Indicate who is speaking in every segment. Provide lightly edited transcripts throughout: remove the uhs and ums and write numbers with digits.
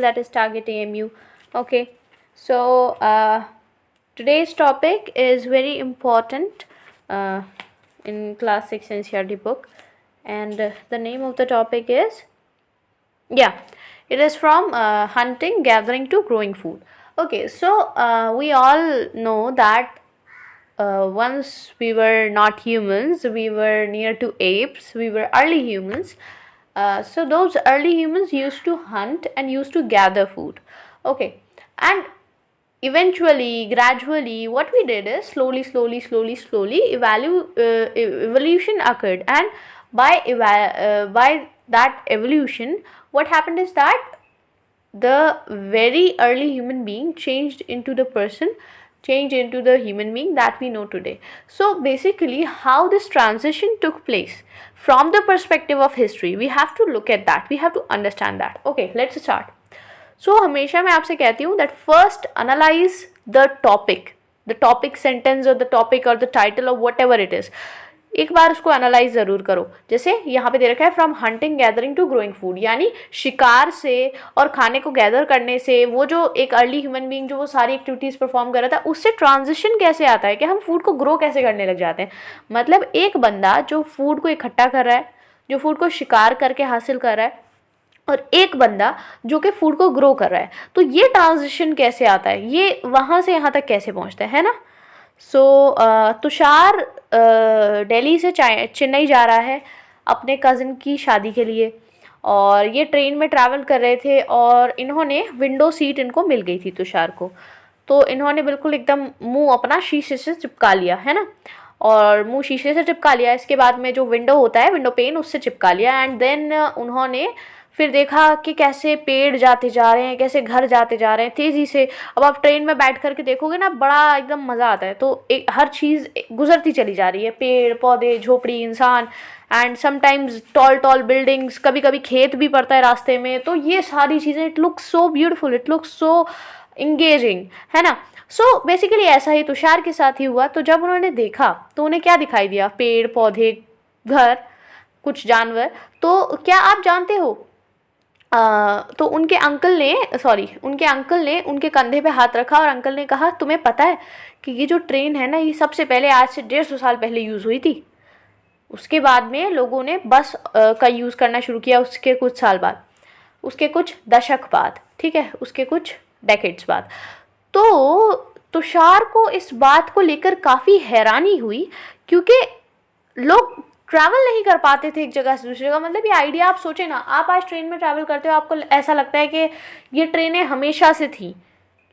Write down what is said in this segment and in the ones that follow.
Speaker 1: that is Target AMU. Okay, so today's topic is very important in class 6 NCERT book, and the name of the topic is, it is from hunting, gathering to growing food. Okay, so we all know that once we were not humans, we were near to apes, we were early humans. So those early humans used to hunt and used to gather food. Okay, and eventually, gradually, what we did is slowly evolution occurred, and by that evolution, what happened is that the very early human being changed into the person, changed into the human being that we know today. So basically, how this transition took place from the perspective of history, we have to look at that, we have to understand that. Okay, let's start. सो हमेशा मैं आपसे कहती हूँ that first analyse the topic sentence और the topic और the title और what ever it is, एक बार उसको एनालाइज ज़रूर करो. जैसे यहाँ पे दे रखा है from hunting gathering to growing food, यानी शिकार से और खाने को गैदर करने से वो जो एक अर्ली ह्यूमन बीइंग जो वो सारी एक्टिविटीज़ परफॉर्म कर रहा था, उससे ट्रांजिशन कैसे आता है कि हम फूड को ग्रो कैसे करने लग जाते हैं. मतलब एक बंदा जो फूड को इकट्ठा कर रहा है, जो फूड को शिकार करके हासिल कर रहा है, और एक बंदा जो कि फूड को ग्रो कर रहा है, तो ये ट्रांजिशन कैसे आता है, ये वहाँ से यहाँ तक कैसे पहुँचता है ना. सो तुषार दिल्ली से चेन्नई जा रहा है अपने कज़न की शादी के लिए, और ये ट्रेन में ट्रैवल कर रहे थे और इन्होंने विंडो सीट इनको मिल गई थी तुषार को. तो इन्होंने बिल्कुल एकदम मुंह अपना शीशे से चिपका लिया है ना, और मुंह शीशे से चिपका लिया. इसके बाद में जो विंडो होता है, विंडो पेन, उससे चिपका लिया. एंड देन उन्होंने फिर देखा कि कैसे पेड़ जाते जा रहे हैं, कैसे घर जाते जा रहे हैं तेज़ी से. अब आप ट्रेन में बैठ कर के देखोगे ना, बड़ा एकदम मज़ा आता है. तो एक हर चीज़ गुजरती चली जा रही है, पेड़ पौधे, झोपड़ी, इंसान, एंड समटाइम्स टॉल बिल्डिंग्स, कभी कभी खेत भी पड़ता है रास्ते में. तो ये सारी चीज़ें, it looks so beautiful, it looks so engaging, है ना. सो बेसिकली ऐसा ही तुषार के साथ ही हुआ. तो जब उन्होंने देखा तो उन्हें क्या दिखाई दिया, पेड़ पौधे, घर, कुछ जानवर. तो क्या आप जानते हो, तो उनके अंकल ने उनके कंधे पे हाथ रखा और अंकल ने कहा, तुम्हें पता है कि ये जो ट्रेन है ना, ये सबसे पहले आज से 150 साल पहले यूज़ हुई थी. उसके बाद में लोगों ने बस का यूज़ करना शुरू किया, उसके कुछ साल बाद, उसके कुछ दशक बाद, ठीक है, उसके कुछ डेकेड्स बाद. तो तुषार को इस बात को लेकर काफ़ी हैरानी हुई, क्योंकि लोग ट्रैवल नहीं कर पाते थे एक जगह से दूसरी जगह. मतलब ये आइडिया आप सोचें ना, आप आज ट्रेन में ट्रैवल करते हो, आपको ऐसा लगता है कि ये ट्रेनें हमेशा से थी,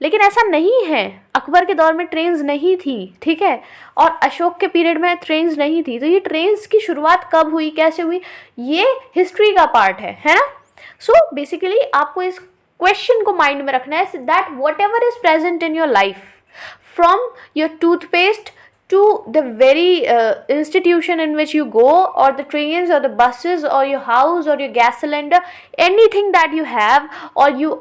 Speaker 1: लेकिन ऐसा नहीं है. अकबर के दौर में ट्रेन्स नहीं थी, ठीक है, और अशोक के पीरियड में ट्रेन्स नहीं थी. तो ये ट्रेन्स की शुरुआत कब हुई, कैसे हुई, ये हिस्ट्री का पार्ट है ना. सो बेसिकली आपको इस क्वेश्चन को माइंड में रखना है that what ever is present in your life, from your toothpaste to the very institution in which you go, or the trains or the buses or your house or your gas cylinder, anything that you have or you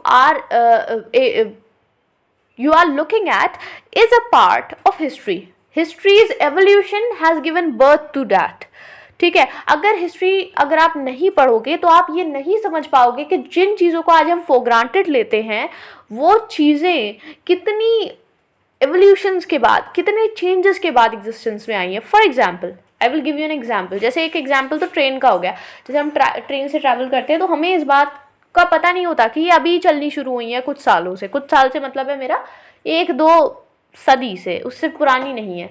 Speaker 1: are looking at is a part of history. History's evolution has given birth to that. ठीक है, अगर आप नहीं पढ़ोगे तो आप ये नहीं समझ पाओगे कि जिन चीज़ों को आज हम फॉर ग्रांटेड लेते हैं, वो चीज़ें कितनी एवोल्यूशंस के बाद, कितने चेंजेस के बाद एग्जिस्टेंस में आई है. For example, I will give you an example. जैसे एक एग्जाम्पल तो ट्रेन का हो गया. जैसे हम ट्रेन से ट्रैवल करते हैं तो हमें इस बात का पता नहीं होता कि ये अभी चलनी शुरू हुई है कुछ सालों से. कुछ साल से मतलब है मेरा 1-2 सदी से, उससे पुरानी नहीं है.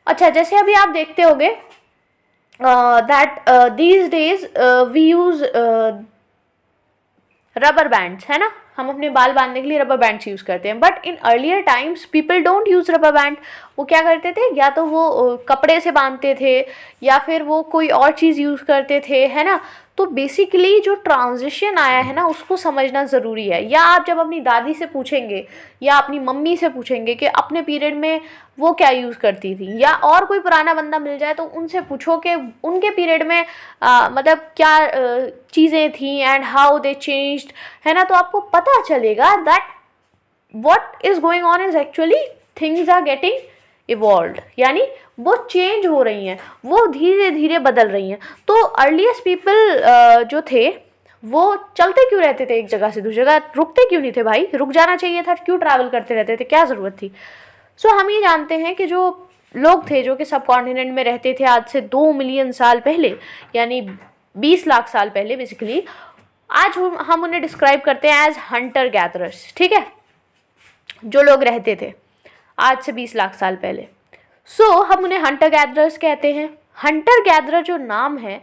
Speaker 1: अच्छा, जैसे अभी आप देखते होगे that these days we use rubber bands, है ना, हम अपने बाल बांधने के लिए रबर बैंड्स यूज़ करते हैं. But in earlier times people don't use rubber band. वो क्या करते थे, या तो वो कपड़े से बांधते थे या फिर वो कोई और चीज़ यूज़ करते थे, है ना. तो बेसिकली जो ट्रांजिशन आया है ना, उसको समझना ज़रूरी है. या आप जब अपनी दादी से पूछेंगे या अपनी मम्मी से पूछेंगे कि अपने पीरियड में वो क्या यूज़ करती थी, या और कोई पुराना बंदा मिल जाए तो उनसे पूछो कि उनके पीरियड में मतलब क्या चीज़ें थी एंड हाउ दे चेंज्ड, है ना. तो आपको पता चलेगा that what is going on is actually things are getting evolved, यानी वो चेंज हो रही हैं, वो धीरे धीरे बदल रही हैं. तो अर्लीस्ट पीपल जो थे वो चलते क्यों रहते थे एक जगह से दूसरी जगह, रुकते क्यों नहीं थे भाई, रुक जाना चाहिए था, क्यों ट्रैवल करते रहते थे, क्या ज़रूरत थी। सो हम ये जानते हैं कि जो लोग थे जो कि सब कॉन्टिनेंट में रहते थे आज से 2 मिलियन साल पहले, यानी 20 लाख साल पहले बेसिकली, आज हम उन्हें डिस्क्राइब करते हैं एज हंटर गैदरर्स, ठीक है, जो लोग रहते थे आज से 20 लाख साल पहले। सो हम उन्हें हंटर गैदरर्स कहते हैं। हंटर गैदरर जो नाम है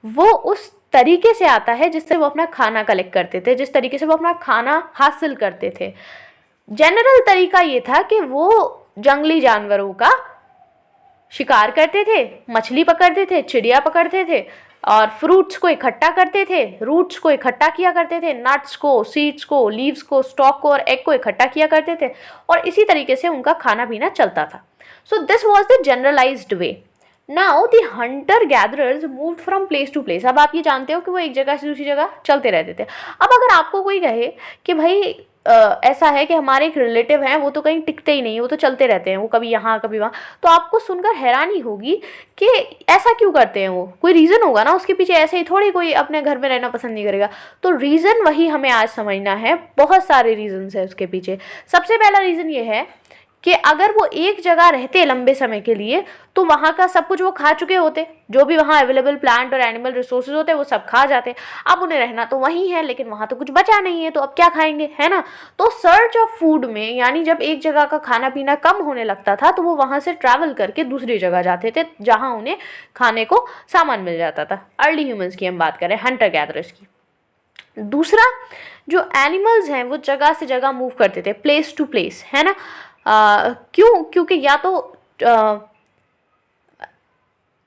Speaker 1: वो उस तरीके से आता है जिससे वो अपना खाना कलेक्ट करते थे, जिस तरीके से वो अपना खाना हासिल करते थे। जनरल तरीका ये था कि वो जंगली जानवरों का शिकार करते थे, मछली पकड़ते थे, चिड़िया पकड़ते थे और फ्रूट्स को इकट्ठा करते थे, रूट्स को इकट्ठा किया करते थे, नट्स को, सीड्स को, लीव्स को, स्टॉक को और एग को इकट्ठा किया करते थे और इसी तरीके से उनका खाना पीना चलता था। So this was the generalised way. Now the hunter gatherers moved from place to place. अब आप ये जानते हो कि वो एक जगह से दूसरी जगह चलते रहते थे। अब अगर आपको कोई कहे कि भाई ऐसा है कि हमारे एक रिलेटिव हैं, वो तो कहीं टिकते ही नहीं, वो तो चलते रहते हैं, वो कभी यहाँ कभी वहाँ, तो आपको सुनकर हैरानी होगी कि ऐसा क्यों करते हैं। वो कोई रीज़न होगा ना उसके पीछे, ऐसे ही थोड़ी कोई अपने घर में रहना पसंद नहीं करेगा। तो रीज़न वही हमें आज समझना है, बहुत सारे रीजंस है उसके पीछे। सबसे पहला रीज़न ये है कि अगर वो एक जगह रहते लंबे समय के लिए तो वहाँ का सब कुछ वो खा चुके होते, जो भी वहाँ अवेलेबल प्लांट और एनिमल रिसोर्सेज होते वो सब खा जाते। अब उन्हें रहना तो वहीं है लेकिन वहाँ तो कुछ बचा नहीं है, तो अब क्या खाएंगे, है ना। तो सर्च ऑफ फूड में, यानी जब एक जगह का खाना पीना कम होने लगता था तो वो वहाँ से ट्रैवल करके दूसरी जगह जाते थे जहाँ उन्हें खाने को सामान मिल जाता था। अर्ली ह्यूमन्स की हम बात करें, हंटर गैदरर्स की। दूसरा, जो एनिमल्स हैं वो जगह से जगह मूव करते थे, प्लेस टू प्लेस, है ना। क्यों? क्योंकि या तो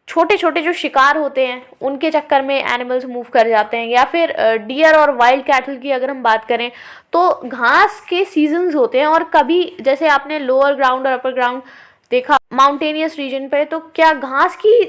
Speaker 1: छोटे छोटे जो शिकार होते हैं उनके चक्कर में एनिमल्स मूव कर जाते हैं, या फिर डियर और वाइल्ड कैटल की अगर हम बात करें तो घास के सीजन्स होते हैं। और कभी जैसे आपने लोअर ग्राउंड और अपर ग्राउंड देखा माउंटेनियस रीजन पे, तो क्या घास की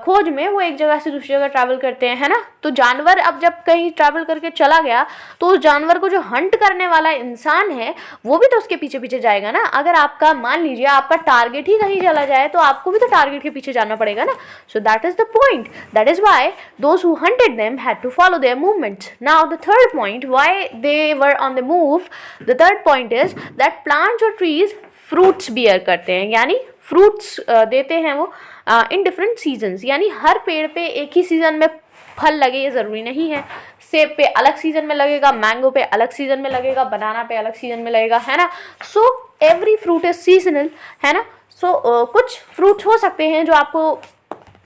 Speaker 1: खोज में वो एक जगह से दूसरी जगह ट्रैवल करते हैं, है ना। तो जानवर अब जब कहीं ट्रैवल करके चला गया तो उस जानवर को जो हंट करने वाला इंसान है वो भी तो उसके पीछे पीछे जाएगा ना। अगर आपका मान लीजिए आपका टारगेट ही कहीं चला जाए तो आपको भी तो टारगेट के पीछे जाना पड़ेगा ना। So that is the point, that is why those who hunted them had to follow their movements. Now the third point why they were on the move, the third point is that plants और trees fruits bear करते हैं, यानी fruits देते हैं वो in different seasons. यानी हर पेड़ पे एक ही सीज़न में फल लगे ये ज़रूरी नहीं है। सेब पे अलग सीज़न में लगेगा, मैंगो पे अलग सीज़न में लगेगा, बनाना पे अलग सीज़न में लगेगा, है ना। So every fruit is seasonal, है ना। सो कुछ फ्रूट्स हो सकते हैं जो आपको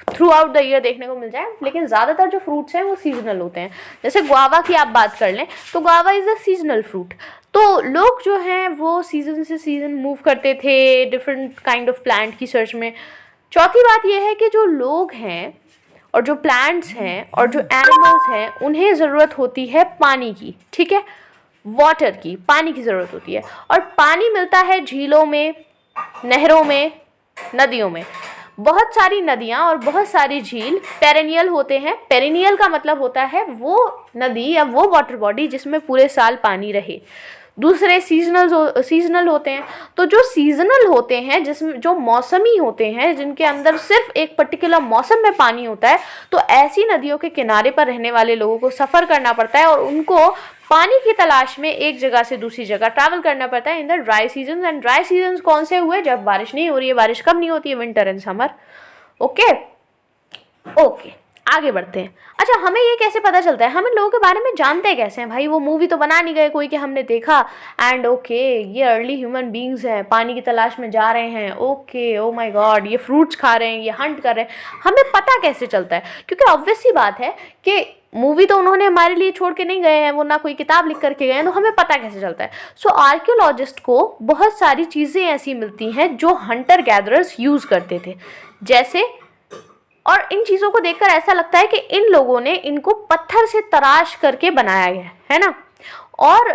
Speaker 1: थ्रू आउट द ईयर देखने को मिल जाए, लेकिन ज़्यादातर जो फ्रूट्स हैं वो सीजनल होते हैं। जैसे गुआवा की आप बात कर लें तो guava is a seasonal fruit. तो लोग जो हैं वो सीज़न से सीज़न मूव करते थे डिफरेंट काइंड ऑफ प्लांट की सर्च में। चौथी बात यह है कि जो लोग हैं और जो प्लांट्स हैं और जो एनिमल्स हैं उन्हें ज़रूरत होती है पानी की, ठीक है, वाटर की, पानी की ज़रूरत होती है। और पानी मिलता है झीलों में, नहरों में, नदियों में। बहुत सारी नदियाँ और बहुत सारी झील पेरेनियल होते हैं। पेरेनियल का मतलब होता है वो नदी या वो वाटर बॉडी जिसमें पूरे साल पानी रहे। दूसरे सीजनल होते हैं। तो जो सीजनल होते हैं, जिसमें जो मौसमी होते हैं, जिनके अंदर सिर्फ एक पर्टिकुलर मौसम में पानी होता है, तो ऐसी नदियों के किनारे पर रहने वाले लोगों को सफ़र करना पड़ता है और उनको पानी की तलाश में एक जगह से दूसरी जगह ट्रैवल करना पड़ता है in the dry season. And dry season कौन से हुए? जब बारिश नहीं हो रही है। बारिश कब नहीं होती है? Winter and summer. ओके, आगे बढ़ते हैं। अच्छा, हमें ये कैसे पता चलता है, हम इन लोगों के बारे में जानते कैसे हैं भाई? वो मूवी तो बना नहीं गए कोई कि हमने देखा एंड ओके ये अर्ली ह्यूमन बींग्स हैं, पानी की तलाश में जा रहे हैं, ओके ओ माय गॉड ये फ्रूट्स खा रहे हैं, ये हंट कर रहे हैं। हमें पता कैसे चलता है? क्योंकि ऑब्वियस सी बात है कि मूवी तो उन्होंने हमारे लिए छोड़ के नहीं गए हैं, वो ना कोई किताब लिख करके गए हैं, तो हमें पता कैसे चलता है? सो आर्कियोलॉजिस्ट को बहुत सारी चीज़ें ऐसी मिलती हैं जो हंटर गैदरर्स यूज़ करते थे, जैसे, और इन चीज़ों को देखकर ऐसा लगता है कि इन लोगों ने इनको पत्थर से तराश करके बनाया गया है ना। और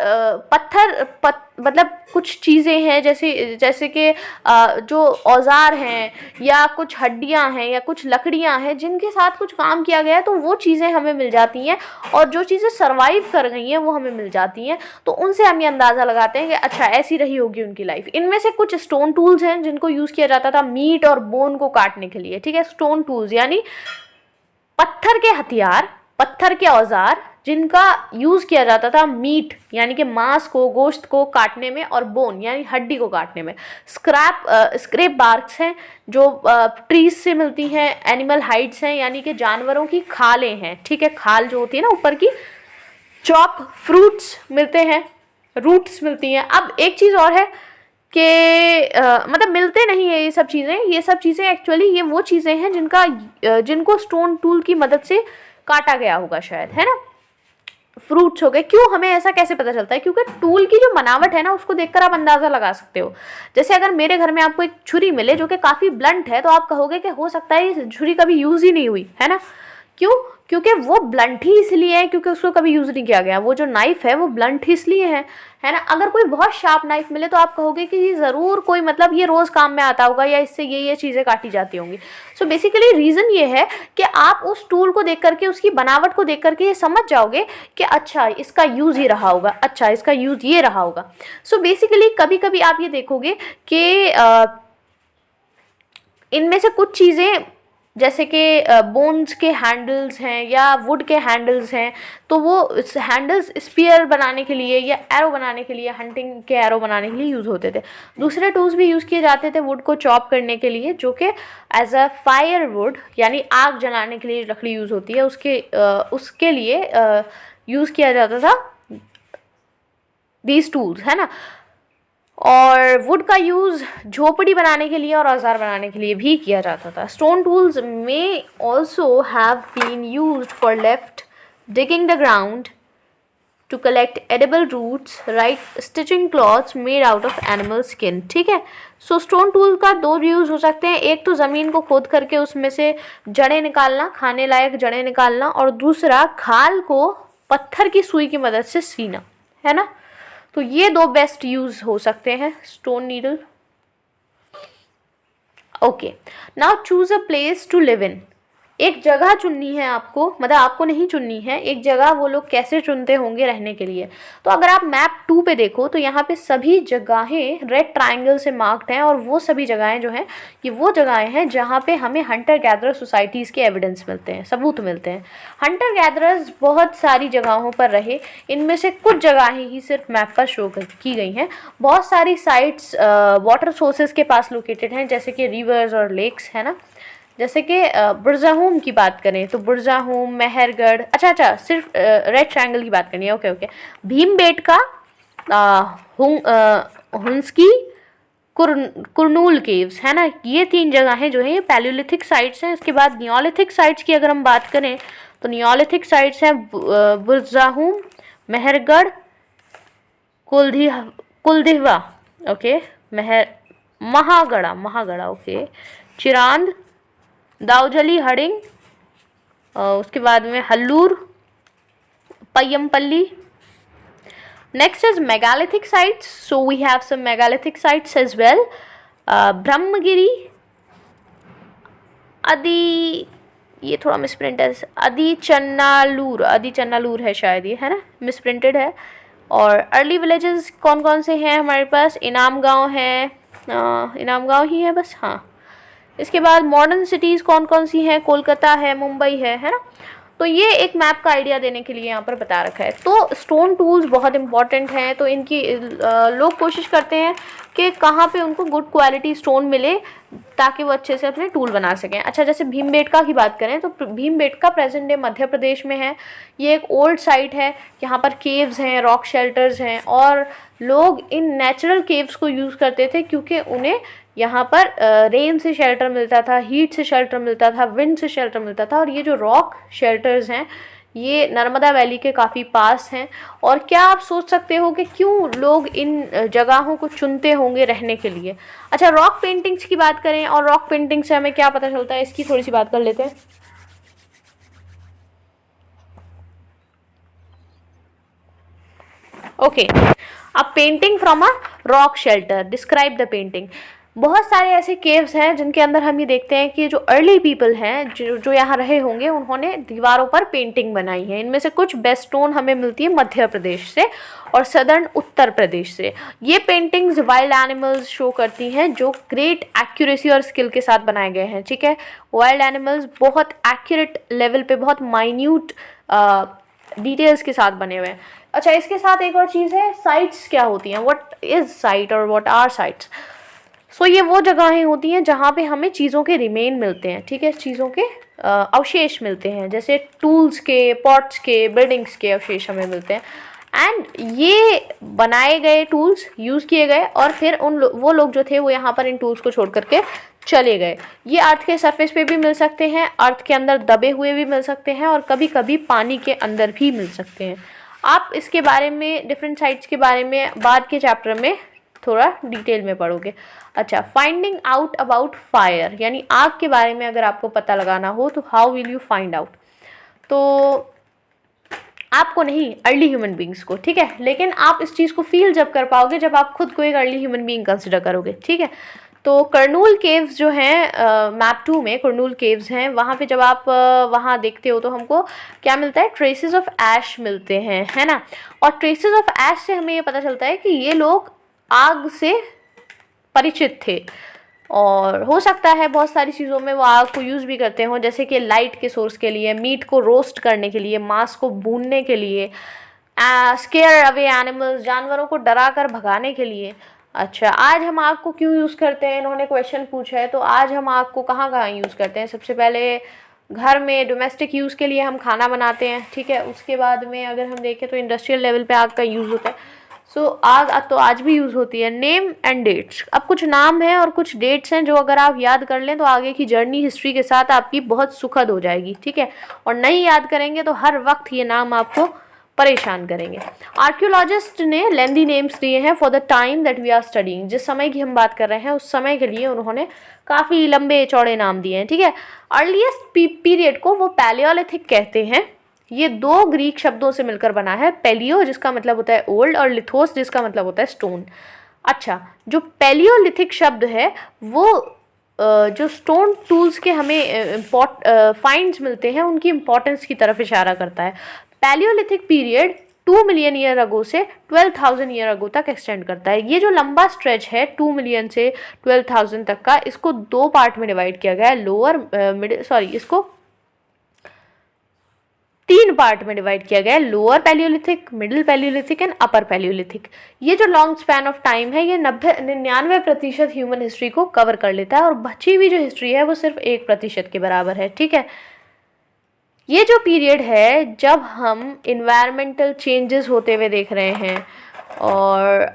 Speaker 1: मतलब कुछ चीज़ें हैं जैसे कि जो औजार हैं या कुछ हड्डियां हैं या कुछ लकड़ियां हैं जिनके साथ कुछ काम किया गया है, तो वो चीज़ें हमें मिल जाती हैं। और जो चीज़ें सरवाइव कर गई हैं वो हमें मिल जाती हैं। तो उनसे हम ये अंदाज़ा लगाते हैं कि अच्छा ऐसी रही होगी उनकी लाइफ। इनमें से कुछ स्टोन टूल्स हैं जिनको यूज़ किया जाता था मीट और बोन को काटने के लिए, ठीक है। स्टोन टूल्स यानी पत्थर के हथियार, पत्थर के औजार जिनका यूज़ किया जाता था मीट यानी कि मांस को, गोश्त को काटने में, और बोन यानी हड्डी को काटने में। स्क्रेप बार्क्स हैं जो ट्रीज से मिलती हैं। एनिमल हाइड्स हैं यानी कि जानवरों की खालें हैं, ठीक है, खाल जो होती है ना ऊपर की। चॉप फ्रूट्स मिलते हैं, रूट्स मिलती हैं। अब एक चीज़ और है कि मतलब मिलते नहीं है ये सब चीज़ें एक्चुअली ये वो चीज़ें हैं जिनको स्टोन टूल की मदद से काटा गया होगा शायद, है ना। फ्रूट्स हो गए। क्यों, हमें ऐसा कैसे पता चलता है? क्योंकि टूल की जो बनावट है ना उसको देखकर आप अंदाज़ा लगा सकते हो। जैसे अगर मेरे घर में आपको एक छुरी मिले जो कि काफ़ी ब्लंट है, तो आप कहोगे कि हो सकता है ये छुरी कभी यूज़ ही नहीं हुई, है ना। क्यों? क्योंकि वो ब्लंट ही इसलिए है क्योंकि उसको कभी यूज़ नहीं किया गया। वो जो नाइफ है वो ब्लंट ही इसलिए है ना। अगर कोई बहुत शार्प नाइफ मिले तो आप कहोगे कि ये ज़रूर कोई मतलब ये रोज़ काम में आता होगा या इससे ये चीज़ें काटी जाती होंगी। सो बेसिकली रीज़न ये है कि आप उस टूल को देख करके, उसकी बनावट को देख करके ये समझ जाओगे कि अच्छा इसका यूज़ ही रहा होगा, अच्छा इसका यूज़ ये रहा होगा। सो बेसिकली कभी कभी आप ये देखोगे कि इनमें से कुछ चीज़ें जैसे कि बोन्स के हैंडल्स हैं या वुड के हैंडल्स हैं, तो वो हैंडल्स स्पीयर बनाने के लिए या एरो बनाने के लिए, हंटिंग के एरो बनाने के लिए यूज़ होते थे। दूसरे टूल्स भी यूज़ किए जाते थे वुड को चॉप करने के लिए, जो कि एज अ फायर वुड यानी आग जलाने के लिए लकड़ी यूज़ होती है, उसके लिए यूज़ किया जाता था दीज टूल्स, है ना। और वुड का यूज़ झोपड़ी बनाने के लिए और औजार बनाने के लिए भी किया जाता था। स्टोन टूल्स में also have been used for left digging the ground to collect edible roots, right, stitching cloths made out of animal skin, ठीक है। सो स्टोन टूल का दो यूज़ हो सकते हैं, एक तो ज़मीन को खोद करके उसमें से जड़ें निकालना, खाने लायक जड़ें निकालना, और दूसरा खाल को पत्थर की सुई की मदद से सीना, है ना। तो ये दो बेस्ट यूज़ हो सकते हैं stone needle. Okay, now choose a place to live in. एक जगह चुननी है आपको, मतलब आपको नहीं चुननी है, एक जगह वो लोग कैसे चुनते होंगे रहने के लिए। तो अगर आप मैप 2 पे देखो तो यहाँ पे सभी जगहें रेड ट्रायंगल से मार्क्ड हैं, और वो सभी जगहें जो हैं ये वो जगहें हैं जहाँ पे हमें हंटर गैदरर सोसाइटीज़ के एविडेंस मिलते हैं, सबूत मिलते हैं। हंटर गैदरर्स बहुत सारी जगहों पर रहे, इनमें से कुछ जगहें ही सिर्फ मैप पर शो की गई हैं। बहुत सारी साइट्स वाटर सोर्सेज के पास लोकेटेड हैं, जैसे कि रिवर्स और लेक्स, है ना। जैसे कि बुरज़ाहूम की बात करें तो बुरज़ाहूम, मेहरगढ़, अच्छा सिर्फ रेड ट्रायंगल की बात करनी है, ओके। भीमबेटका, हुंसकी, कुरनूल केव्स, है ना। ये 3 जगह जो है ये पैलियोलिथिक साइट्स हैं। इसके बाद नियोलिथिक साइट्स की अगर हम बात करें तो नियोलिथिक साइट्स हैं बुरज़ाहूम, मेहरगढ़, कुलदिवा, ओके, महागढ़ा, ओके, चिरांद, दाऊजली, हडिंग, उसके बाद में Hallur, Paiyampalli. Next is megalithic sites, so we have some megalithic sites as well. Brahmagiri, ये थोड़ा मिसप्रिंट है, आदि चन्नालूर है शायद ये, है ना, मिसप्रिंटेड है। और अर्ली विलेजेस कौन कौन से हैं हमारे पास? इनाम गाँव है, इनाम गाँव ही है बस, हाँ। इसके बाद मॉडर्न सिटीज़ कौन कौन सी हैं? कोलकाता है, मुंबई है ना। तो ये एक मैप का आइडिया देने के लिए यहाँ पर बता रखा है। तो स्टोन टूल्स बहुत इंपॉर्टेंट हैं, तो इनकी लोग कोशिश करते हैं कि कहाँ पे उनको गुड क्वालिटी स्टोन मिले ताकि वो अच्छे से अपने टूल बना सकें। अच्छा, जैसे भीमबेटका की बात करें तो भीमबेटका प्रेजेंट डे मध्य प्रदेश में है। ये एक ओल्ड साइट है, यहाँ पर केव्स हैं, रॉक शेल्टर्स हैं, और लोग इन नेचुरल केव्स को यूज़ करते थे क्योंकि उन्हें यहाँ पर रेन से शेल्टर मिलता था, हीट से शेल्टर मिलता था, विंड से शेल्टर मिलता था। और ये जो रॉक शेल्टर्स हैं ये नर्मदा वैली के काफ़ी पास हैं। और क्या आप सोच सकते हो कि क्यों लोग इन जगहों को चुनते होंगे रहने के लिए? अच्छा, रॉक पेंटिंग्स की बात करें और रॉक पेंटिंग से हमें क्या पता चलता है, इसकी थोड़ी सी बात कर लेते हैं। Okay, a painting from a rock shelter, describe the painting. बहुत सारे ऐसे केव्स हैं जिनके अंदर हम ये देखते हैं कि जो अर्ली पीपल हैं जो यहाँ रहे होंगे उन्होंने दीवारों पर पेंटिंग बनाई है। इनमें से कुछ बेस्ट स्टोन हमें मिलती है मध्य प्रदेश से और सदर्न उत्तर प्रदेश से। ये पेंटिंग्स वाइल्ड एनिमल्स शो करती हैं जो ग्रेट एक्यूरेसी और स्किल के साथ बनाए गए हैं, ठीक है। वाइल्ड एनिमल्स बहुत एक्यूरेट लेवल पे, बहुत माइन्यूट डिटेल्स के साथ बने हुए हैं। अच्छा, इसके साथ एक और चीज़ है, साइट्स क्या होती हैं, व्हाट इज़ साइट और व्हाट आर साइट्स। सो ये वो जगहें होती हैं जहाँ पे हमें चीज़ों के रिमेन मिलते हैं, ठीक है, चीज़ों के अवशेष मिलते हैं, जैसे टूल्स के, पॉट्स के, बिल्डिंग्स के अवशेष हमें मिलते हैं। एंड ये बनाए गए टूल्स यूज़ किए गए और फिर वो लोग जो थे वो यहाँ पर इन टूल्स को छोड़ करके चले गए। ये अर्थ के सरफेस पे भी मिल सकते हैं, अर्थ के अंदर दबे हुए भी मिल सकते हैं और कभी कभी पानी के अंदर भी मिल सकते हैं। आप इसके बारे में, डिफरेंट साइट्स के बारे में बाद के चैप्टर में थोड़ा डिटेल में पढ़ोगे। अच्छा, फाइंडिंग आउट अबाउट फायर, यानी आग के बारे में अगर आपको पता लगाना हो तो how will you find out. तो आपको नहीं, अर्ली ह्यूमन बींग्स को, ठीक है, लेकिन आप इस चीज़ को फील जब कर पाओगे जब आप खुद को एक अर्ली ह्यूमन बींग कंसिडर करोगे, ठीक है। तो कर्नूल केव्स जो हैं, मैप 2 में कर्नूल केव्स हैं, वहाँ पे जब आप वहाँ देखते हो तो हमको क्या मिलता है, ट्रेसेस ऑफ ऐश मिलते हैं, है ना। और ट्रेसेस ऑफ ऐश से हमें ये पता चलता है कि ये लोग आग से परिचित थे और हो सकता है बहुत सारी चीज़ों में वो आग को यूज़ भी करते हों, जैसे कि लाइट के सोर्स के लिए, मीट को रोस्ट करने के लिए, मांस को भूनने के लिए, स्केयर अवे एनिमल्स, जानवरों को डरा कर भगाने के लिए। अच्छा, आज हम आग को क्यों यूज़ करते हैं, इन्होंने क्वेश्चन पूछा है। तो आज हम आग को कहाँ कहाँ यूज़ करते हैं, सबसे पहले घर में डोमेस्टिक यूज़ के लिए हम खाना बनाते हैं, ठीक है। उसके बाद में अगर हम देखें तो इंडस्ट्रियल लेवल पे आग का यूज़ होता है। सो आग तो आज भी यूज़ होती है। नेम एंड डेट्स, अब कुछ नाम हैं और कुछ डेट्स हैं जो अगर आप याद कर लें तो आगे की जर्नी हिस्ट्री के साथ आपकी बहुत सुखद हो जाएगी, ठीक है। और नहीं याद करेंगे तो हर वक्त ये नाम आपको परेशान करेंगे। आर्कियोलॉजिस्ट ने लेंदी नेम्स दिए हैं for the time that we are studying, जिस समय की हम बात कर रहे हैं उस समय के लिए उन्होंने काफ़ी लंबे चौड़े नाम दिए हैं, ठीक है। अर्लीस्ट पीरियड को वो पैलियोलिथिक कहते हैं। ये दो ग्रीक शब्दों से मिलकर बना है, पेलियो जिसका मतलब होता है ओल्ड और लिथोस जिसका मतलब होता है स्टोन। अच्छा, जो पैलियोलिथिक शब्द है वो जो स्टोन टूल्स के हमें फाइंड्स मिलते हैं उनकी इंपॉर्टेंस की तरफ इशारा करता है। Palaeolithic period 2 million year ago से 12,000 ईयर अगो तक एक्सटेंड करता है। ये जो लंबा स्ट्रेच है 2 मिलियन से 12,000 तक का, इसको दो पार्ट में डिवाइड किया गया है, इसको 3 पार्ट में डिवाइड किया गया है, lower Palaeolithic, middle Palaeolithic and upper Palaeolithic. ये जो लॉन्ग स्पैन ऑफ टाइम है ये 99% ह्यूमन हिस्ट्री को कवर कर लेता है और बची हुई जो हिस्ट्री है वो सिर्फ 1% के बराबर है, ठीक है। ये जो पीरियड है जब हम इन्वायरमेंटल चेंजेस होते हुए देख रहे हैं और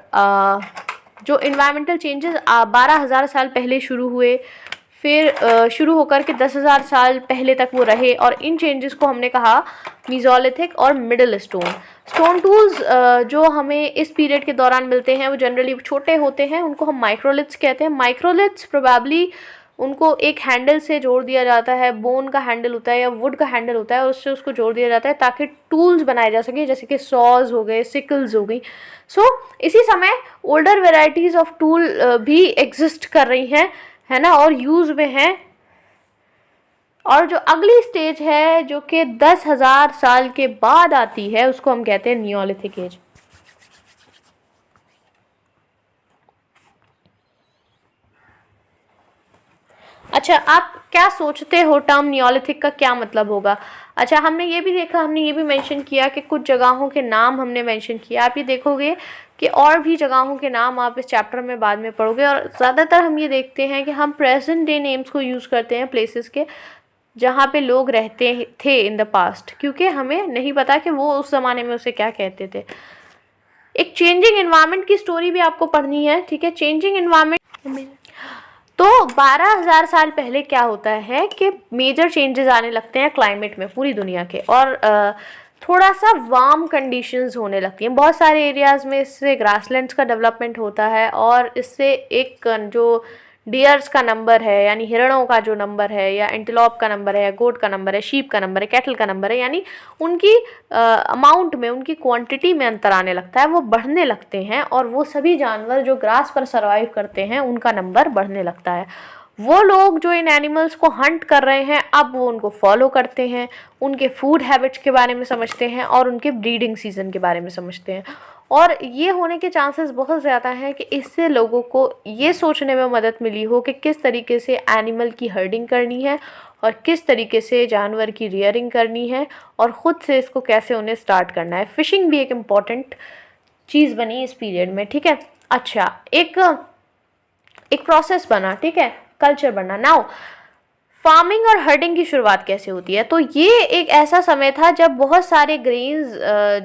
Speaker 1: जो इन्वायरमेंटल चेंजेस 12,000 साल पहले शुरू हुए, फिर शुरू होकर के 10,000 साल पहले तक वो रहे, और इन चेंजेस को हमने कहा मीजोलिथिक और मिडिल स्टोन टूल्स जो हमें इस पीरियड के दौरान मिलते हैं वो जनरली छोटे होते हैं, उनको हम माइक्रोलिथ्स कहते हैं। माइक्रोलिथ्स प्रोबेबली उनको एक हैंडल से जोड़ दिया जाता है, बोन का हैंडल होता है या वुड का हैंडल होता है, और उससे उसको जोड़ दिया जाता है ताकि टूल्स बनाए जा सके, जैसे कि सॉज हो गए, सिकल्स हो गई। सो इसी समय ओल्डर वेराइटीज़ ऑफ टूल भी एग्जिस्ट कर रही हैं, है ना, और यूज़ में हैं। और जो अगली स्टेज है जो कि 10,000 साल के बाद आती है उसको हम कहते हैं नियोलिथिक एज। अच्छा, आप क्या सोचते हो टर्म नियोलिथिक का क्या मतलब होगा? अच्छा, हमने ये भी देखा, हमने ये भी मेंशन किया कि कुछ जगहों के नाम हमने मेंशन किया। आप ये देखोगे कि और भी जगहों के नाम आप इस चैप्टर में बाद में पढ़ोगे, और ज़्यादातर हम ये देखते हैं कि हम प्रेजेंट डे नेम्स को यूज़ करते हैं प्लेसेस के जहाँ पे लोग रहते थे इन द पास्ट, क्योंकि हमें नहीं पता कि वो उस ज़माने में उसे क्या कहते थे। एक चेंजिंग इन्वायरमेंट की स्टोरी भी आपको पढ़नी है, ठीक है। चेंजिंग इन्वायरमेंट, तो 12,000 साल पहले क्या होता है कि मेजर चेंजेस आने लगते हैं क्लाइमेट में पूरी दुनिया के, और थोड़ा सा वार्म कंडीशंस होने लगती हैं बहुत सारे एरियाज़ में। इससे ग्रासलैंड्स का डेवलपमेंट होता है और इससे एक जो डियर्स का नंबर है, यानी हिरणों का जो नंबर है, या एंटीलोप का नंबर है, या गोट का नंबर है, शीप का नंबर है, कैटल का नंबर है, यानी उनकी अमाउंट में, उनकी क्वांटिटी में अंतर आने लगता है, वो बढ़ने लगते हैं, और वो सभी जानवर जो ग्रास पर सर्वाइव करते हैं उनका नंबर बढ़ने लगता है। वो लोग जो इन एनिमल्स को हंट कर रहे हैं अब वो उनको फॉलो करते हैं, उनके फूड हैबिट्स के बारे में समझते हैं और उनके ब्रीडिंग सीजन के बारे में समझते हैं। और ये होने के चांसेस बहुत ज़्यादा हैं कि इससे लोगों को ये सोचने में मदद मिली हो कि किस तरीके से एनिमल की हर्डिंग करनी है और किस तरीके से जानवर की रियरिंग करनी है और ख़ुद से इसको कैसे उन्हें स्टार्ट करना है। फ़िशिंग भी एक इम्पॉर्टेंट चीज़ बनी इस पीरियड में, ठीक है। अच्छा, एक प्रोसेस बना, ठीक है, कल्चर बना। नाउ फार्मिंग और हर्डिंग की शुरुआत कैसे होती है? तो ये एक ऐसा समय था जब बहुत सारे ग्रेन्स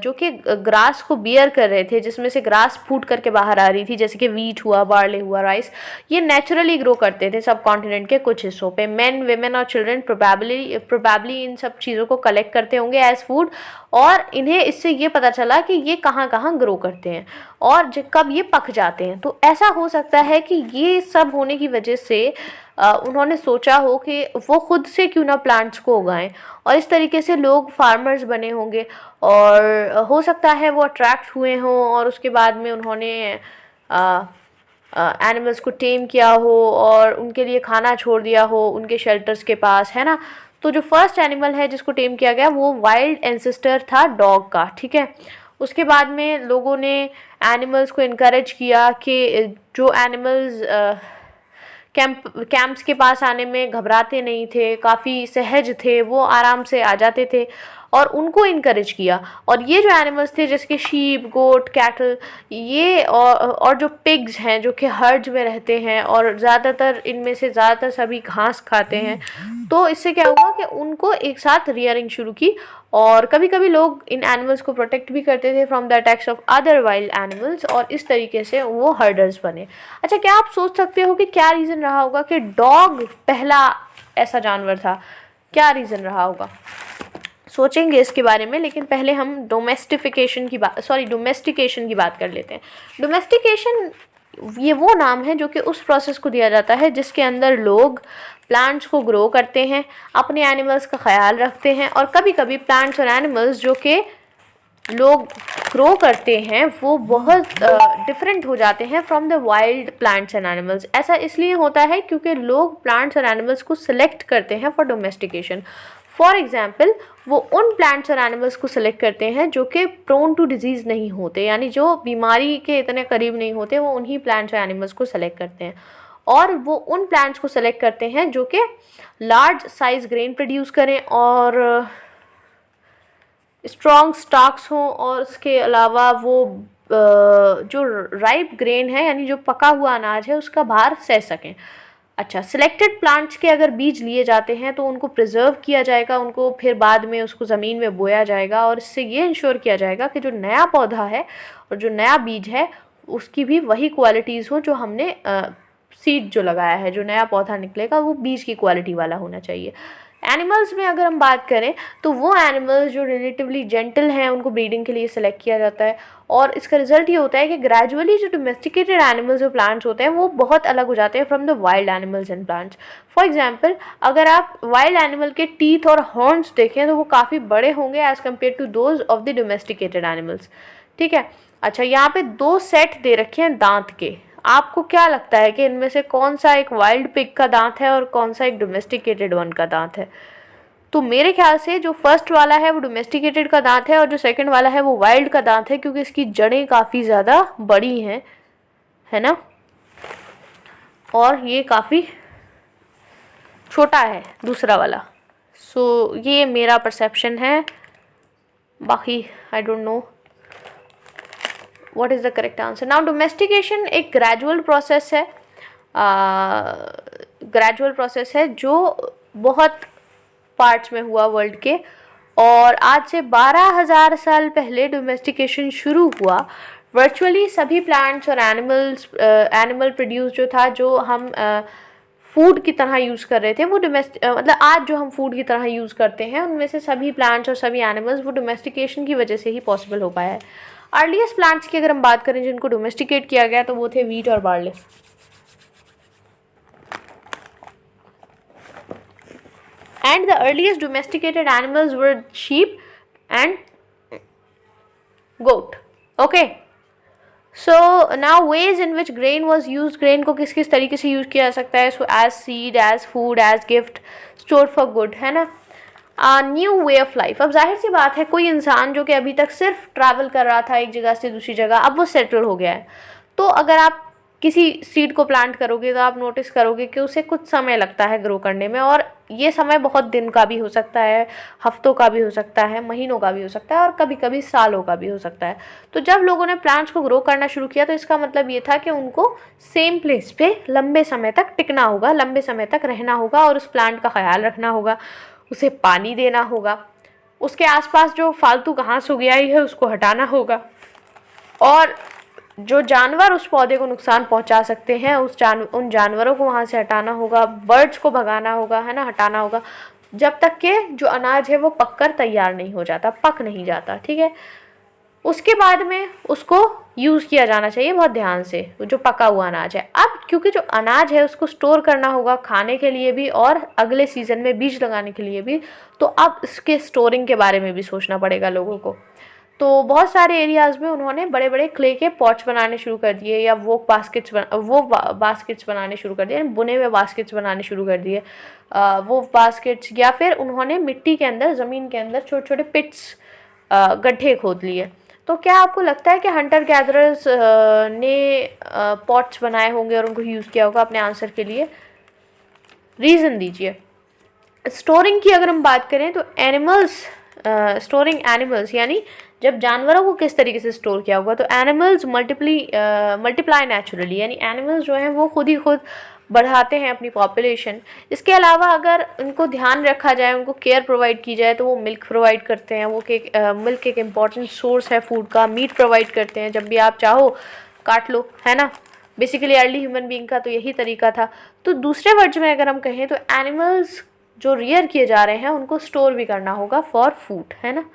Speaker 1: जो कि ग्रास को बियर कर रहे थे, जिसमें से ग्रास फूट करके बाहर आ रही थी, जैसे कि वीट हुआ, बार्ले हुआ, राइस, ये नेचुरली ग्रो करते थे सब कॉन्टिनेंट के कुछ हिस्सों पे। मेन, वेमेन और चिल्ड्रन प्रोबेबली इन सब चीज़ों को कलेक्ट करते होंगे एज फूड, और इन्हें इससे ये पता चला कि ये कहाँ कहाँ ग्रो करते हैं और कब ये पक जाते हैं। तो ऐसा हो सकता है कि ये सब होने की वजह से उन्होंने सोचा हो कि वो खुद से क्यों ना प्लांट्स को उगाएं, और इस तरीके से लोग फार्मर्स बने होंगे, और हो सकता है वो अट्रैक्ट हुए हों और उसके बाद में उन्होंने एनिमल्स को टेम किया हो और उनके लिए खाना छोड़ दिया हो उनके शेल्टर्स के पास, है ना। तो जो फर्स्ट एनिमल है जिसको टेम किया गया वो वाइल्ड एंसेस्टर था डॉग का, ठीक है। उसके बाद में लोगों ने एनिमल्स को इनकरेज किया कि जो एनिमल्स कैंप्स के पास आने में घबराते नहीं थे, काफ़ी सहज थे, वो आराम से आ जाते थे, और उनको इनकरेज किया। और ये जो एनिमल्स थे जैसे कि शीप, गोट, कैटल, ये और जो पिग्स हैं जो कि हर्ड्स में रहते हैं और ज़्यादातर इनमें से ज़्यादातर सभी घास खाते हैं, तो इससे क्या हुआ कि उनको एक साथ रियरिंग शुरू की। और कभी कभी लोग इन एनिमल्स को प्रोटेक्ट भी करते थे from the attacks of other wild animals, और इस तरीके से वो हर्डर्स बने। अच्छा, क्या आप सोच सकते हो कि क्या रीज़न रहा होगा कि डॉग पहला ऐसा जानवर था? क्या रीज़न रहा होगा? सोचेंगे इसके बारे में, लेकिन पहले हम डोमेस्टिकेशन की बात कर लेते हैं। डोमेस्टिकेशन ये वो नाम है जो कि उस प्रोसेस को दिया जाता है जिसके अंदर लोग प्लांट्स को ग्रो करते हैं, अपने एनिमल्स का ख्याल रखते हैं, और कभी कभी प्लांट्स और एनिमल्स जो कि लोग ग्रो करते हैं वो बहुत डिफरेंट हो जाते हैं from the wild plants and animals. ऐसा इसलिए होता है क्योंकि लोग प्लांट्स और एनिमल्स को सिलेक्ट करते हैं फॉर डोमेस्टिकेशन। फॉर एग्जाम्पल, वो उन प्लांट्स और एनिमल्स को सिलेक्ट करते हैं जो कि प्रोन टू डिजीज़ नहीं होते, यानी जो बीमारी के इतने करीब नहीं होते, वो उन्हीं प्लांट्स और एनिमल्स को सिलेक्ट करते हैं। और वो उन प्लांट्स को सिलेक्ट करते हैं जो कि लार्ज साइज ग्रेन प्रोड्यूस करें और स्ट्रॉन्ग स्टॉक्स हों, और उसके अलावा वो जो राइप ग्रेन है यानी जो पका हुआ अनाज है उसका भार सह सकें। अच्छा, सिलेक्टेड प्लांट्स के अगर बीज लिए जाते हैं तो उनको प्रिजर्व किया जाएगा, उनको फिर बाद में उसको ज़मीन में बोया जाएगा, और इससे ये इंश्योर किया जाएगा कि जो नया पौधा है और जो नया बीज है उसकी भी वही क्वालिटीज़ हो जो हमने सीड जो लगाया है, जो नया पौधा निकलेगा वो बीज की क्वालिटी वाला होना चाहिए। एनिमल्स में अगर हम बात करें तो वो एनिमल्स जो रिलेटिवली जेंटल हैं उनको ब्रीडिंग के लिए सेलेक्ट किया जाता है, और इसका रिजल्ट ये होता है कि ग्रेजुअली जो डोमेस्टिकेटेड एनिमल्स और प्लांट्स होते हैं वो बहुत अलग हो जाते हैं from the wild animals and plants. For example, अगर आप वाइल्ड एनिमल के टीथ और हॉर्न्स देखें तो वो काफ़ी बड़े होंगे as compared to those of the domesticated animals, ठीक है। अच्छा, यहाँ पे 2 सेट दे रखे हैं दांत के। आपको क्या लगता है कि इनमें से कौन सा एक वाइल्ड पिग का दांत है और कौन सा एक डोमेस्टिकेटेड वन का दांत है? तो मेरे ख्याल से जो फर्स्ट वाला है वो डोमेस्टिकेटेड का दांत है और जो सेकंड वाला है वो वाइल्ड का दांत है, क्योंकि इसकी जड़ें काफ़ी ज़्यादा बड़ी हैं, है ना, और ये काफ़ी छोटा है दूसरा वाला। सो ये मेरा परसेप्शन है, बाकी I don't know what is the correct answer. Now domestication एक ग्रेजुअल प्रोसेस है, ग्रेजुअल प्रोसेस है जो बहुत पार्ट्स में हुआ वर्ल्ड के, और आज से 12,000 साल पहले डोमेस्टिकेशन शुरू हुआ। वर्चुअली सभी प्लांट्स और एनिमल प्रोड्यूस जो था, जो हम फूड की तरह यूज़ कर रहे थे, वो मतलब आज जो हम फूड की तरह यूज़ करते हैं उनमें से सभी प्लांट्स और सभी एनिमल्स वो डोमेस्टिकेशन की वजह से ही पॉसिबल हो पाया है। अर्लीस्ट प्लांट्स की अगर हम बात करें जिनको डोमेस्टिकेट किया गया तो वो थे वीट और barley. And the earliest domesticated animals were sheep and goat. Okay, so now ways in which grain was use. Grain को किस किस तरीके से यूज़ किया जा सकता है? So as seed, as food, as gift, store for good, है ना। New way of life. अब जाहिर सी बात है, कोई इंसान जो कि अभी तक सिर्फ ट्रैवल कर रहा था एक जगह से दूसरी जगह, अब वो सेटल हो गया है। तो अगर आप किसी सीड को प्लांट करोगे तो आप नोटिस करोगे कि उसे कुछ समय लगता है ग्रो करने में, और ये समय बहुत दिन का भी हो सकता है, हफ्तों का भी हो सकता है, महीनों का भी हो सकता है, और कभी कभी सालों का भी हो सकता है। तो जब लोगों ने प्लांट्स को ग्रो करना शुरू किया तो इसका मतलब ये था कि उनको सेम प्लेस पे लंबे समय तक टिकना होगा, लंबे समय तक रहना होगा, और उस प्लांट का ख्याल रखना होगा, उसे पानी देना होगा, उसके आसपास जो फालतू घास उग आई है उसको हटाना होगा, और जो जानवर उस पौधे को नुकसान पहुंचा सकते हैं उन जानवरों को वहाँ से हटाना होगा, बर्ड्स को भगाना होगा, है ना, हटाना होगा, जब तक कि जो अनाज है वो पककर तैयार नहीं हो जाता, पक नहीं जाता, ठीक है। उसके बाद में उसको यूज़ किया जाना चाहिए बहुत ध्यान से, जो पका हुआ अनाज है। अब क्योंकि जो अनाज है उसको स्टोर करना होगा खाने के लिए भी और अगले सीज़न में बीज लगाने के लिए भी, तो अब इसके स्टोरिंग के बारे में भी सोचना पड़ेगा लोगों को। तो बहुत सारे एरियाज़ में उन्होंने बड़े बड़े क्ले के पॉट्स बनाने शुरू कर दिए, या वो बास्केट्स बनाने शुरू कर दिए, बुने हुए बास्केट्स बनाने शुरू कर दिए, वो बास्केट्स, या फिर उन्होंने मिट्टी के अंदर, ज़मीन के अंदर छोटे छोटे पिट्स, गड्ढे खोद लिए। तो क्या आपको लगता है कि हंटर गैदरर्स ने पॉट्स बनाए होंगे और उनको यूज़ किया होगा अपने आंसर के लिए? रीज़न दीजिए। स्टोरिंग की अगर हम बात करें तो स्टोरिंग एनिमल्स, यानी जब जानवरों को किस तरीके से स्टोर किया होगा, तो एनिमल्स मल्टीप्लाई नेचुरली, यानी एनिमल्स जो हैं वो खुद ही खुद बढ़ाते हैं अपनी पॉपुलेशन। इसके अलावा अगर उनको ध्यान रखा जाए, उनको केयर प्रोवाइड की जाए, तो वो मिल्क प्रोवाइड करते हैं। मिल्क एक इम्पॉर्टेंट सोर्स है फूड का। मीट प्रोवाइड करते हैं, जब भी आप चाहो काट लो, है ना। बेसिकली अर्ली ह्यूमन बीइंग का तो यही तरीका था। तो दूसरे वर्ड्स में अगर हम कहें तो एनिमल्स जो रियर किए जा रहे हैं उनको स्टोर भी करना होगा फॉर फूड, है ना।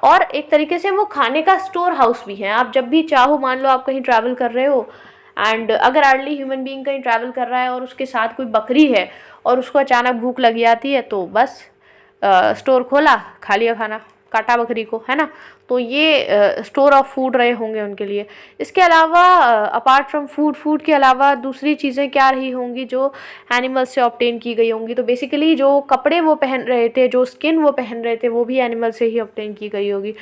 Speaker 1: और एक तरीके से वो खाने का स्टोर हाउस भी है। आप जब भी चाहो, मान लो आप कहीं ट्रैवल कर रहे हो, एंड अगर अर्ली ह्यूमन बीइंग कहीं ट्रैवल कर रहा है और उसके साथ कोई बकरी है और उसको अचानक भूख लगी आती है, तो बस स्टोर खोला, खा लिया खाना, काटा बकरी को, है ना। तो ये स्टोर ऑफ फूड रहे होंगे उनके लिए। इसके अलावा अपार्ट फ्रॉम फूड के अलावा दूसरी चीज़ें क्या रही होंगी जो एनिमल्स से ऑब्टेन की गई होंगी? तो बेसिकली जो कपड़े वो पहन रहे थे, जो स्किन वो पहन रहे थे, वो भी एनिमल से ही ऑब्टेन की गई होगी।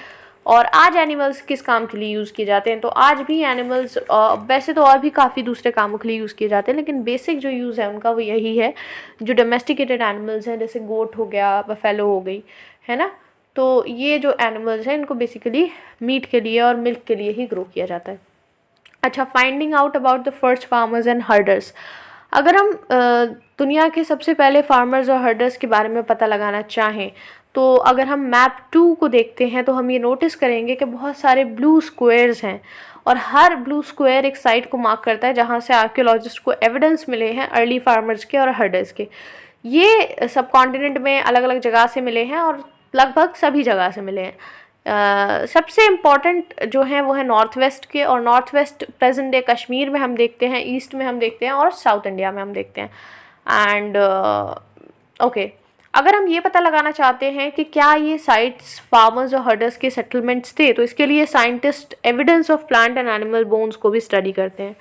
Speaker 1: और आज एनिमल्स किस काम के लिए यूज़ किए जाते हैं? तो आज भी एनिमल्स वैसे तो और भी काफ़ी दूसरे कामों के लिए यूज़ किए जाते हैं, लेकिन बेसिक जो यूज़ है उनका वो यही है। जो डोमेस्टिकेटेड एनिमल्स हैं, जैसे गोट हो गया, बफेलो हो गई, है ना, तो ये जो एनिमल्स हैं इनको बेसिकली मीट के लिए और मिल्क के लिए ही ग्रो किया जाता है। अच्छा, finding out about the first farmers and herders. अगर हम दुनिया के सबसे पहले फार्मर्स और हर्डर्स के बारे में पता लगाना चाहें, तो अगर हम मैप 2 को देखते हैं तो हम ये नोटिस करेंगे कि बहुत सारे ब्लू स्क्वायर्स हैं, और हर ब्लू स्क्वायर एक साइट को मार्क करता है जहाँ से आर्कियोलॉजिस्ट को एविडेंस मिले हैं अर्ली फार्मर्स के और हर्डर्स के। ये सब कॉन्टिनेंट में अलग अलग जगह से मिले हैं और लगभग सभी जगह से मिले हैं। सबसे इम्पॉर्टेंट जो हैं वो है नॉर्थ वेस्ट के, और north west present day Kashmir में हम देखते हैं, ईस्ट में हम देखते हैं, और साउथ इंडिया में हम देखते हैं। एंड ओके, अगर हम ये पता लगाना चाहते हैं कि क्या ये साइट्स फार्मर्स और हर्डर्स के सेटलमेंट्स थे, तो इसके लिए scientist evidence of plant and animal bones को भी स्टडी करते हैं।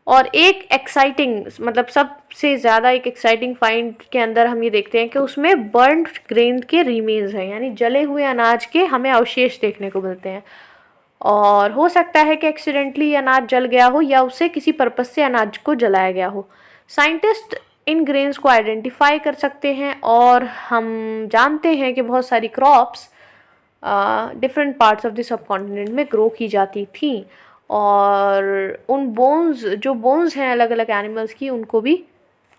Speaker 1: और एक एक्साइटिंग, मतलब सबसे ज़्यादा एक एक्साइटिंग फाइंड के अंदर हम ये देखते हैं कि उसमें बर्न्ड ग्रेन के रिमेन्स हैं, यानी जले हुए अनाज के हमें अवशेष देखने को मिलते हैं। और हो सकता है कि एक्सीडेंटली अनाज जल गया हो या उसे किसी पर्पस से अनाज को जलाया गया हो। साइंटिस्ट इन ग्रेन्स को आइडेंटिफाई कर सकते हैं, और हम जानते हैं कि बहुत सारी crops different parts of the sub continent में ग्रो की जाती थी, और उन बोन्स हैं अलग अलग एनिमल्स की, उनको भी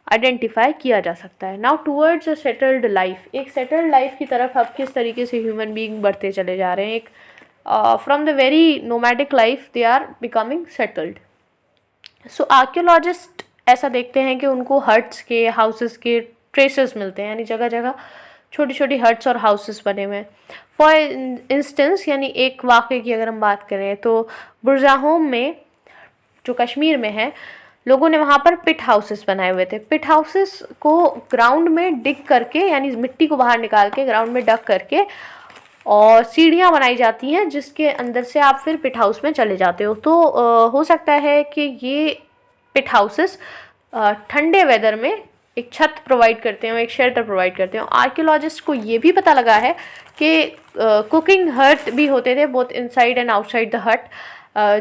Speaker 1: आइडेंटिफाई किया जा सकता है। Now towards a settled life, एक सेटल्ड लाइफ की तरफ अब किस तरीके से ह्यूमन बीइंग बढ़ते चले जा रहे हैं। एक from the very nomadic life they are becoming settled. So archaeologist ऐसा देखते हैं कि उनको हट्स के, हाउसेस के ट्रेसेस मिलते हैं, यानी जगह जगह छोटी छोटी हट्स और हाउसेस बने हुए हैं। फॉर इंस्टेंस, यानी एक वाक़े की अगर हम बात करें तो बुरज़ाहोम में, जो कश्मीर में है, लोगों ने वहाँ पर पिट हाउसेस बनाए हुए थे। पिट हाउसेस को ग्राउंड में डिग करके, यानी मिट्टी को बाहर निकाल के ग्राउंड में डग करके, और सीढ़ियाँ बनाई जाती हैं जिसके अंदर से आप फिर पिट हाउस में चले जाते हो। तो हो सकता है कि ये पिट हाउसेस ठंडे वेदर में एक छत प्रोवाइड करते हैं, एक शेल्टर प्रोवाइड करते हैं। आर्कियोलॉजिस्ट को ये भी पता लगा है कि कुकिंग हट भी होते थे both inside and outside the हट,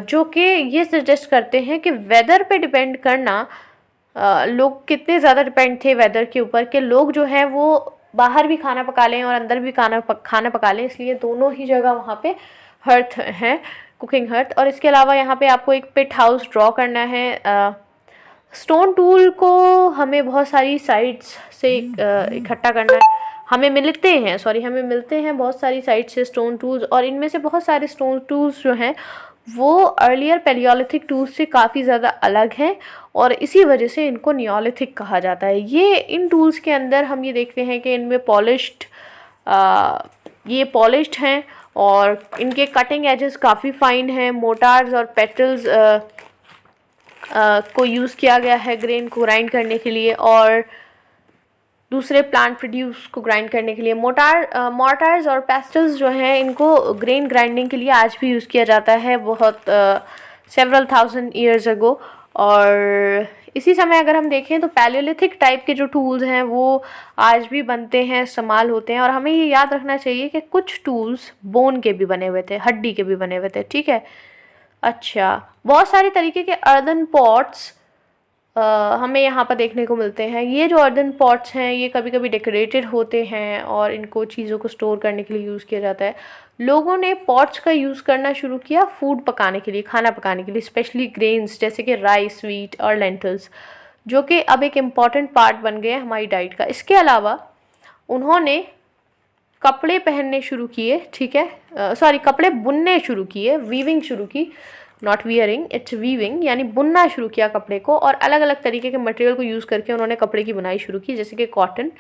Speaker 1: जो कि ये सजेस्ट करते हैं कि वेदर पे डिपेंड करना, लोग कितने ज़्यादा डिपेंड थे वेदर के ऊपर कि लोग जो हैं वो बाहर भी खाना पका लें और अंदर भी खाना पका लें, इसलिए दोनों ही जगह वहाँ पे हर्थ हैं, कुकिंग हर्थ। और इसके अलावा यहाँ पे आपको एक पिट हाउस ड्रॉ करना है। स्टोन टूल को हमें बहुत सारी साइट्स से इकट्ठा करना है, हमें मिलते हैं बहुत सारी साइट से स्टोन टूल्स, और इनमें से बहुत सारे स्टोन टूल्स जो हैं वो अर्लियर पैलियोलिथिक टूल्स से काफ़ी ज़्यादा अलग हैं, और इसी वजह से इनको नियोलिथिक कहा जाता है। ये इन टूल्स के अंदर हम ये देखते हैं कि इनमें ये पॉलिश्ड हैं, और इनके कटिंग एजेस काफ़ी फाइन हैं। मोटार्स और पेटल्स को यूज़ किया गया है ग्रेन को ग्राइंड करने के लिए और दूसरे प्लांट प्रोड्यूस को ग्राइंड करने के लिए। मोटार्स और पेस्टल्स जो हैं इनको ग्रेन ग्राइंडिंग के लिए आज भी यूज़ किया जाता है, बहुत सेवरल थाउजेंड ईयर्स अगो। और इसी समय अगर हम देखें तो पैलियोलिथिक टाइप के जो टूल्स हैं वो आज भी बनते हैं, इस्तेमाल होते हैं। और हमें ये याद रखना चाहिए कि कुछ टूल्स बोन के भी बने हुए थे, हड्डी के भी बने हुए थे, ठीक है। अच्छा, बहुत सारे तरीके के अर्दन पॉट्स हमें यहाँ पर देखने को मिलते हैं। ये जो अर्दन पॉट्स हैं ये कभी कभी डेकोरेटेड होते हैं और इनको चीज़ों को स्टोर करने के लिए यूज़ किया जाता है। लोगों ने पॉट्स का यूज़ करना शुरू किया फूड पकाने के लिए, खाना पकाने के लिए, स्पेशली ग्रेन्स जैसे कि राइस, व्हीट और लेंटल्स, जो कि अब एक इम्पॉर्टेंट पार्ट बन गए हैं हमारी डाइट का। इसके अलावा उन्होंने कपड़े पहनने शुरू किए, ठीक है, कपड़े बुनने शुरू किए, वीविंग शुरू की, नॉट वियरिंग, इट्स वीविंग, यानी बुनना शुरू किया कपड़े को। और अलग अलग तरीके के मटेरियल को यूज़ करके उन्होंने कपड़े की बुनाई शुरू की, जैसे कि कॉटन,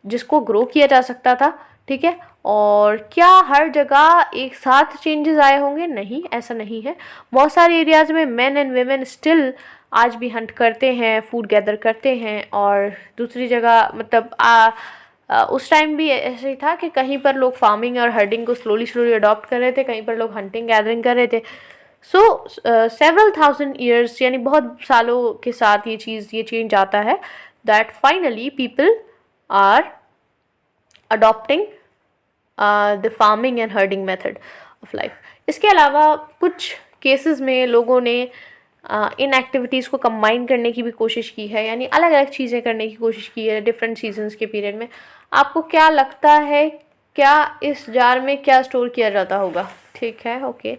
Speaker 1: जिसको ग्रो किया जा सकता था, ठीक है। और क्या हर जगह एक साथ चेंजेस आए होंगे? नहीं, ऐसा नहीं है। बहुत सारे एरियाज़ में मेन एंड वेमेन स्टिल आज भी हंट करते हैं, फूड गैदर करते हैं। और दूसरी जगह मतलब उस टाइम भी ऐसे ही था कि कहीं पर लोग फार्मिंग और हर्डिंग को स्लोली अडॉप्ट कर रहे थे, कहीं पर लोग हंटिंग गैदरिंग कर रहे थे। सो सेवरल थाउजेंड ईयर्स, यानी बहुत सालों के साथ ये चेंज आता है, that finally people are adopting the farming and herding method of life. इसके अलावा कुछ केसेस में लोगों ने इन एक्टिविटीज़ को कंबाइन करने की भी कोशिश की है, यानी अलग अलग चीज़ें करने की कोशिश की है डिफरेंट सीजन्स के पीरियड में। आपको क्या लगता है, क्या इस जार में क्या स्टोर किया जाता होगा? ठीक है, ओके।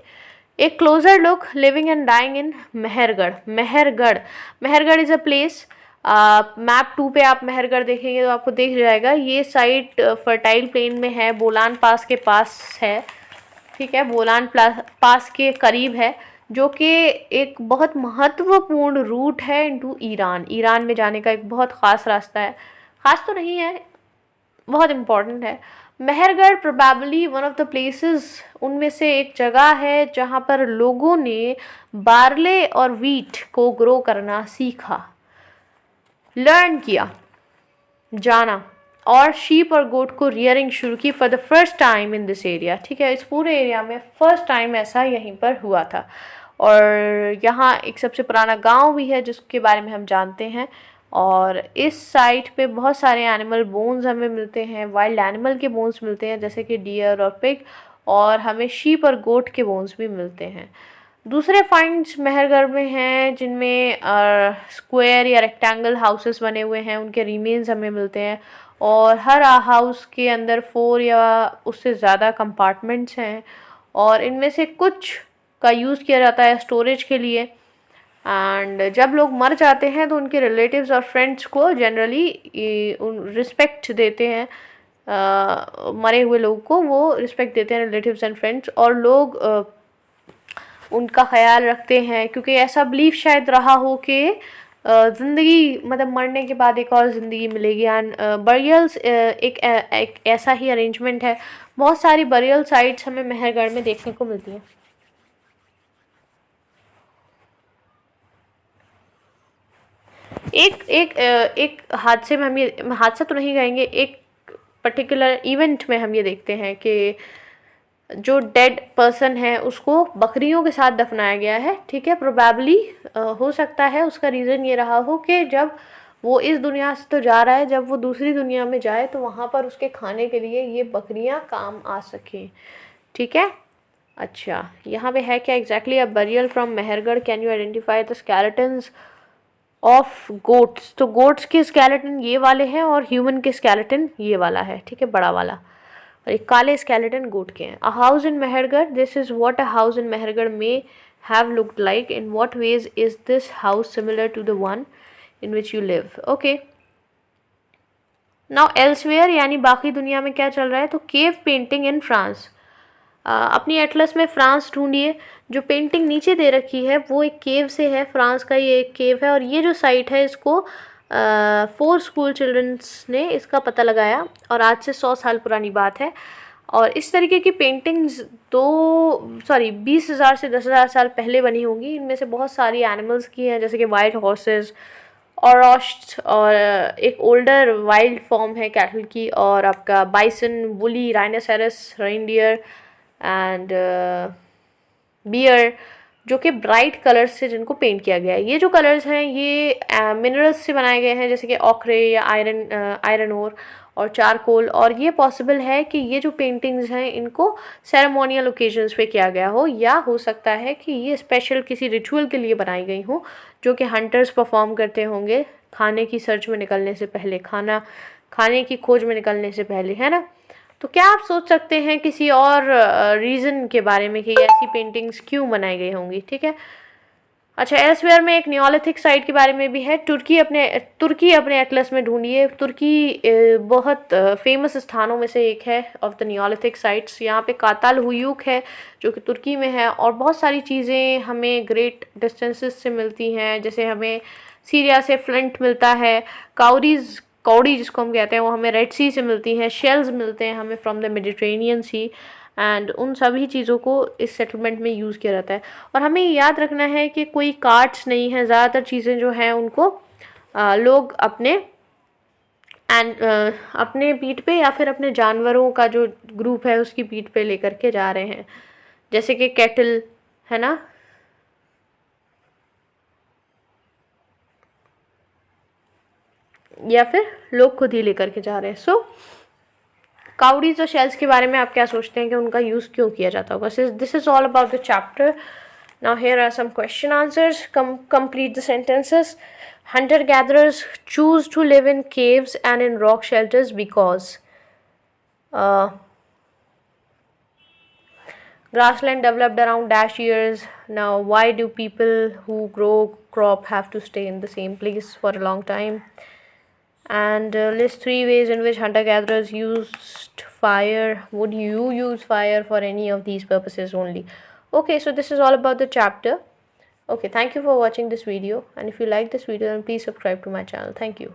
Speaker 1: एक closer look, living and dying in Mehrgarh. Mehrgarh is a place, map 2 पे आप मेहरगढ़ देखेंगे तो आपको दिख जाएगा। ये साइट फर्टाइल प्लेन में है, बोलान पास के पास है, ठीक है, बोलान पास के करीब है, जो कि एक बहुत महत्वपूर्ण रूट है इनटू ईरान में जाने का एक बहुत ख़ास रास्ता है। ख़ास तो नहीं है, बहुत इम्पॉर्टेंट है। Mehrgarh probably one of the places, उनमें से एक जगह है जहाँ पर लोगों ने बार्ले और वीट को ग्रो करना सीखा, लर्न किया, जाना, और शीप और गोट को रियरिंग शुरू की for the first time in this area, ठीक है। इस पूरे एरिया में फर्स्ट टाइम ऐसा यहीं पर हुआ था। और यहाँ एक सबसे पुराना गांव भी है जिसके बारे में हम जानते हैं। और इस साइट पे बहुत सारे एनिमल बोन्स हमें मिलते हैं, वाइल्ड एनिमल के बोन्स मिलते हैं जैसे कि डियर और पिग, और हमें शीप और गोट के बोन्स भी मिलते हैं। दूसरे फाइंड्स मेहरगढ़ में हैं जिनमें स्क्वायर या रेक्टेंगल हाउसेस बने हुए हैं, उनके रिमेन्स हमें मिलते हैं। और हर हाउस के अंदर 4 या उससे ज़्यादा कंपार्टमेंट्स हैं, और इनमें से कुछ का यूज़ किया जाता है स्टोरेज के लिए। एंड जब लोग मर जाते हैं तो उनके रिलेटिव्स और फ्रेंड्स को जनरली रिस्पेक्ट देते हैं, मरे हुए लोगों को वो रिस्पेक्ट देते हैं, रिलेटिव्स एंड फ्रेंड्स, और लोग उनका ख्याल रखते हैं, क्योंकि ऐसा बिलीफ शायद रहा हो कि ज़िंदगी मतलब मरने के बाद एक और ज़िंदगी मिलेगी। एंड बरियल्स एक ऐसा ही अरेंजमेंट है। बहुत सारी बरियल साइट्स हमें मेहरगढ़ में देखने को मिलती हैं। एक हादसे में हम ये, हादसा तो नहीं कहेंगे, एक पर्टिकुलर इवेंट में हम ये देखते हैं कि जो डेड पर्सन है उसको बकरियों के साथ दफनाया गया है, ठीक है। प्रोबेबली हो सकता है उसका रीज़न ये रहा हो कि जब वो इस दुनिया से तो जा रहा है, जब वो दूसरी दुनिया में जाए तो वहाँ पर उसके खाने के लिए ये बकरियाँ काम आ सकें। ठीक है। अच्छा, यहाँ पे है क्या exactly? A burial from Mehrgarh, can you identify the skeletons of goats? तो गोट्स के स्केलेटन ये वाले हैं और ह्यूमन के स्केलेटन ये वाला है, ठीक है, बड़ा वाला। और एक काले स्केलेटन गोट के हैं। A house in Mehrgarh, this is what a house in Mehrgarh may have looked like, in what ways is this house similar to the one in which you live? Okay, now elsewhere यानी बाकी दुनिया में क्या चल रहा है? तो केव पेंटिंग इन फ्रांस। अपनी एटलस में फ्रांस ढूंढिए। जो पेंटिंग नीचे दे रखी है वो एक केव से है, फ्रांस का ये एक केव है। और ये जो साइट है इसको 4 स्कूल चिल्ड्रंस ने इसका पता लगाया और आज से 100 साल पुरानी बात है। और इस तरीके की पेंटिंग्स 20,000 से 10,000 साल पहले बनी होंगी। इनमें से बहुत सारी एनिमल्स की हैं, जैसे कि वाइल्ड हॉर्सेस, ऑरोस्ट, और एक ओल्डर वाइल्ड फॉर्म है कैटल की, और आपका bison, bull, rhinoceros, reindeer and bear, जो कि ब्राइट कलर्स से जिनको पेंट किया गया है। ये जो कलर्स हैं ये मिनरल्स से बनाए गए हैं, जैसे कि ऑक्रे या आयरन ओर और चारकोल। और ये पॉसिबल है कि ये जो पेंटिंग्स हैं इनको सेरेमोनियल ओकेजन्स पे किया गया हो, या हो सकता है कि ये स्पेशल किसी रिचुअल के लिए बनाई गई हो, जो कि हंटर्स परफॉर्म करते होंगे खाने की सर्च में निकलने से पहले, खाने की खोज में निकलने से पहले, है ना। तो क्या आप सोच सकते हैं किसी और रीज़न के बारे में कि ऐसी पेंटिंग्स क्यों बनाई गई होंगी? ठीक है। अच्छा, एल्सवेयर में एक नियोलिथिक साइट के बारे में भी है। तुर्की अपने एटलस में ढूंढिए। तुर्की बहुत फेमस स्थानों में से एक है ऑफ द नियोलिथिक साइट्स। यहाँ पे काताल हुयूक है जो कि तुर्की में है, और बहुत सारी चीज़ें हमें ग्रेट डिस्टेंसेस से मिलती हैं। जैसे हमें सीरिया से फ्लिंट मिलता है, कौड़ी जिसको हम कहते हैं वो हमें रेड सी से मिलती हैं, शेल्स मिलते हैं हमें फ्रॉम द मेडिटेरेनियन सी, एंड उन सभी चीज़ों को इस सेटलमेंट में यूज़ किया जाता है। और हमें याद रखना है कि कोई कार्ड्स नहीं है, ज़्यादातर चीज़ें जो हैं उनको लोग अपने पीठ पे या फिर अपने जानवरों का जो ग्रुप है उसकी पीठ पे लेकर के जा रहे हैं, जैसे कि कैटल, है ना। या फिर लोग खुद ही लेकर के जा रहे हैं। सो काउडीज और शेल्स के बारे में आप क्या सोचते हैं कि उनका यूज़ क्यों किया जाता होगा? This is all about the chapter. Now here are some question answers. Complete the sentences. Hunter gatherers choose to live in caves and in rock shelters because grassland developed around dash years. Now why do people who grow crop have to stay in the same place for a long time? And list 3 ways in which hunter gatherers used fire. Would you use fire for any of these purposes only? Okay, so this is all about the chapter. Okay, thank you for watching this video, and if you like this video then please subscribe to my channel. Thank you.